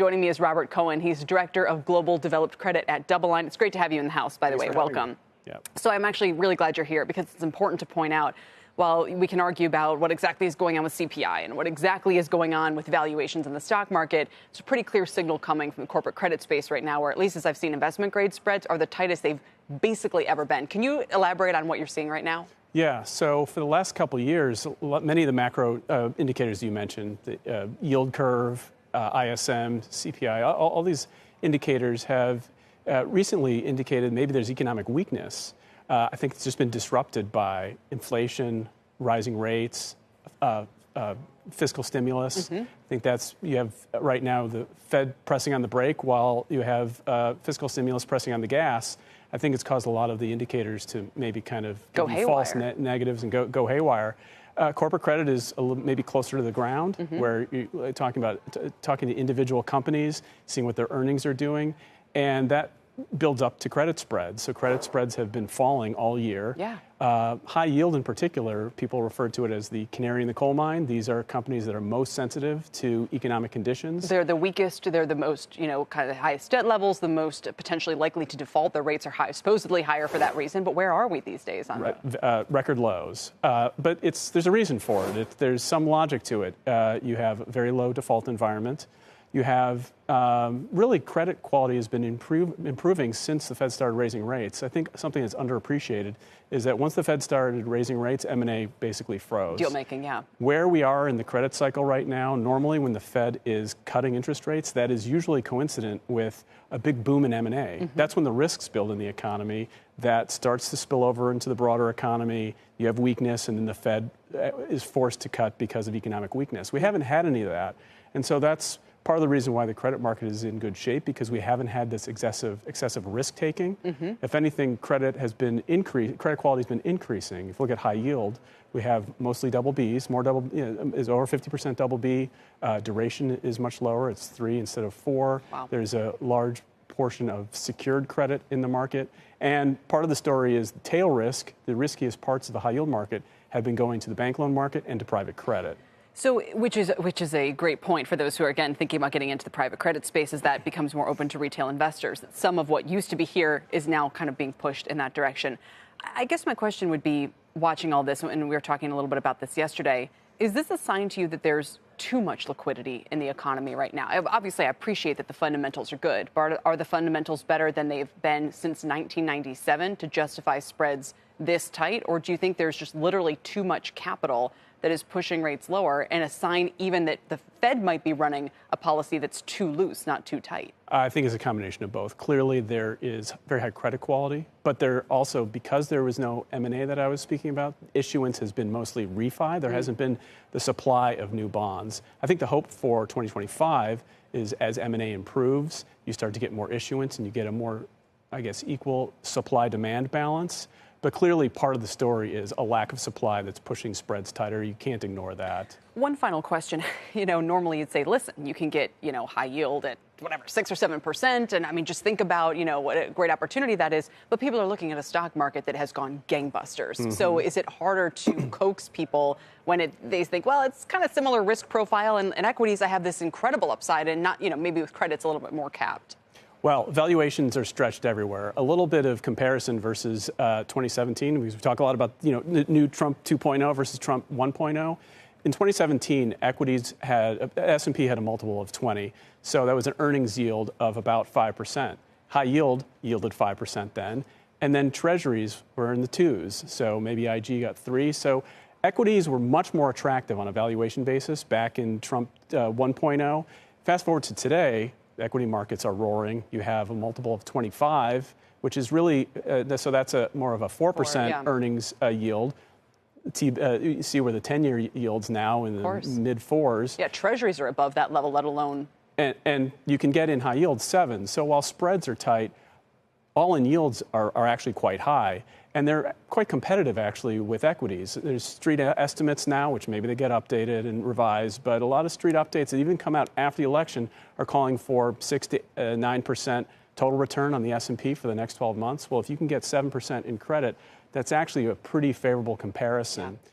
Joining me is Robert Cohen. He's Director of Global Developed Credit at DoubleLine. It's great to have you in the house, by the way. Welcome. Yeah. So I'm actually really glad you're here because it's important to point out, while we can argue about what exactly is going on with CPI and what exactly is going on with valuations in the stock market, it's a pretty clear signal coming from the corporate credit space right now, where at least as I've seen, investment grade spreads are the tightest they've basically ever been. Can you elaborate on what you're seeing right now? Yeah, so for the last couple of years, many of the macro indicators you mentioned, the yield curve, ISM, CPI, all these indicators have recently indicated maybe there's economic weakness. I think it's just been disrupted by inflation, rising rates, fiscal stimulus. I think you have right now the Fed pressing on the brake while you have fiscal stimulus pressing on the gas. I think it's caused a lot of the indicators to maybe kind of go haywire. False negatives and go haywire. Corporate credit is maybe closer to the ground, where you're talking to individual companies, seeing what their earnings are doing, and that builds up to credit spreads. So credit spreads have been falling all year. Yeah. High yield in particular, people refer to it as the canary in the coal mine. These are companies that are most sensitive to economic conditions. They're the weakest. They're the most, kind of the highest debt levels, the most potentially likely to default. Their rates are high, supposedly higher for that reason. But where are we these days on record lows? But there's a reason for it. There's some logic to it. You have a very low default environment. You have really credit quality has been improving since the Fed started raising rates. I think something that's underappreciated is that once the Fed started raising rates, M&A basically froze. Deal making, yeah. Where we are in the credit cycle right now, normally when the Fed is cutting interest rates, that is usually coincident with a big boom in M&A. That's when the risks build in the economy. That starts to spill over into the broader economy. You have weakness, and then the Fed is forced to cut because of economic weakness. We haven't had any of that, and so that's part of the reason why the credit market is in good shape, because we haven't had this excessive risk taking. If anything, credit quality has been increasing. If you look at high yield, we have mostly double Bs, is over 50% double B. Duration is much lower; it's 3 instead of 4. Wow. There's a large portion of secured credit in the market, and part of the story is the tail risk. The riskiest parts of the high yield market have been going to the bank loan market and to private credit. So, which is a great point for those who are, again, thinking about getting into the private credit space, as that becomes more open to retail investors. Some of what used to be here is now kind of being pushed in that direction. I guess my question would be, watching all this, and we were talking a little bit about this yesterday, is this a sign to you that there's too much liquidity in the economy right now? Obviously, I appreciate that the fundamentals are good, but are the fundamentals better than they've been since 1997 to justify spreads this tight? Or do you think there's just literally too much capital that is pushing rates lower, and a sign even that the Fed might be running a policy that's too loose, not too tight? I think it's a combination of both. Clearly, there is very high credit quality, but there also, because there was no M&A that I was speaking about, issuance has been mostly refi. There hasn't been the supply of new bonds. I think the hope for 2025 is as M&A improves, you start to get more issuance and you get a more, equal supply-demand balance. But clearly, part of the story is a lack of supply that's pushing spreads tighter. You can't ignore that. One final question. Normally you'd say, listen, you can get, high yield at whatever, 6 or 7%. And just think about, what a great opportunity that is. But people are looking at a stock market that has gone gangbusters. So is it harder to coax people when they think, well, it's kind of similar risk profile, and in equities, I have this incredible upside, and not, maybe with credit, it's a little bit more capped? Well, valuations are stretched everywhere. A little bit of comparison versus 2017, because we talk a lot about, new Trump 2.0 versus Trump 1.0. In 2017, equities S&P had a multiple of 20. So that was an earnings yield of about 5%. High yield yielded 5% then. And then treasuries were in the 2s. So maybe IG got 3. So equities were much more attractive on a valuation basis back in Trump 1.0. Fast forward to today, equity markets are roaring. You have a multiple of 25, which is really, so that's more of a 4% earnings yield. You see where the 10-year yields now in the mid-4s. Yeah, treasuries are above that level, let alone. And you can get in high yield 7. So while spreads are tight, all-in yields are actually quite high. And they're quite competitive, actually, with equities. There's street estimates now, which maybe they get updated and revised, but a lot of street updates that even come out after the election are calling for 6 to 9% total return on the S&P for the next 12 months. Well, if you can get 7% in credit, that's actually a pretty favorable comparison. Yeah.